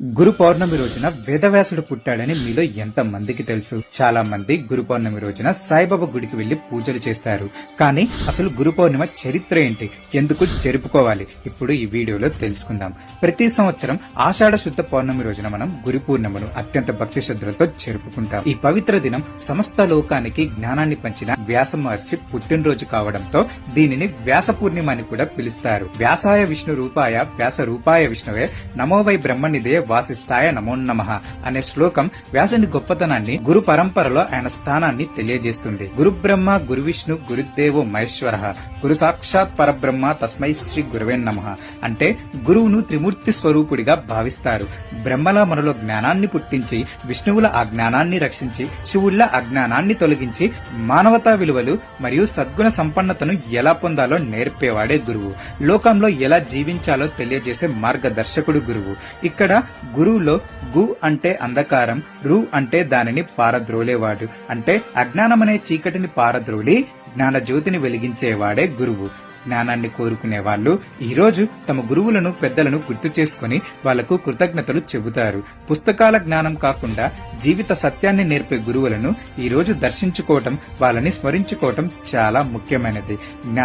గురు పౌర్ణమి రోజున వేదవ్యాసుడు పుట్టాడని మీలో ఎంత మందికి తెలుసు? చాలా మంది గురు పౌర్ణమి రోజున సాయిబాబా గుడికి వెళ్లి పూజలు చేస్తారు. కానీ అసలు గురు పౌర్ణిమ చరిత్ర ఏంటి, ఎందుకు జరుపుకోవాలి, ఇప్పుడు ఈ వీడియోలో తెలుసుకుందాం. ప్రతి సంవత్సరం ఆషాఢ శుద్ధ పౌర్ణమి రోజున మనం గురు పూర్ణిమను అత్యంత భక్తి శ్రద్ధలతో జరుపుకుంటాం. ఈ పవిత్ర దినం సమస్త లోకానికి జ్ఞానాన్ని పంచిన వ్యాస మహర్షి పుట్టినరోజు కావడంతో దీనిని వ్యాస పూర్ణిమ అని కూడా పిలుస్తారు. వ్యాసాయ విష్ణు రూపాయ వ్యాస రూపాయ విష్ణువే నమో వై బ్రహ్మనిదే వాసిష్ఠాయ నమో నమః అనే శ్లోకం వ్యాసుని గొప్పతనాన్ని, గురు పరంపరలో ఆయన స్థానాన్ని తెలియజేస్తుంది. గురు బ్రహ్మ గురు విష్ణు గురుదేవో మహేశ్వర గురు సాక్షాత్ పరబ్రహ్మ తస్మై శ్రీ గురవే నమః అంటే గురువును త్రిమూర్తి స్వరూపుడిగా భావిస్తారు. బ్రహ్మలా మనలో జ్ఞానాన్ని పుట్టించి, విష్ణువుల ఆ జ్ఞానాన్ని రక్షించి, శివుళ్ల అజ్ఞానాన్ని తొలగించి, మానవతా విలువలు మరియు సద్గుణ సంపన్నతను ఎలా పొందాలో నేర్పేవాడే గురువు. లోకంలో ఎలా జీవించాలో తెలియజేసే మార్గదర్శకుడు గురువు. ఇక్కడ గురువులో గు అంటే అంధకారం, రు అంటే దానిని పారద్రోలేవాడు, అంటే అజ్ఞానమనే చీకటిని పారద్రోలి జ్ఞాన జ్యోతిని వెలిగించేవాడే గురువు. జ్ఞానాన్ని కోరుకునే వాళ్ళు ఈ రోజు తమ గురువులను, పెద్దలను గుర్తు చేసుకుని వాళ్లకు కృతజ్ఞతలు చెబుతారు. పుస్తకాల జ్ఞానం కాకుండా జీవిత సత్యాన్ని నేర్పే గురువులను ఈ రోజు దర్శించుకోవటం, వాళ్ళని స్మరించుకోవటం చాలా ముఖ్యమైనది. జ్ఞానాన్ని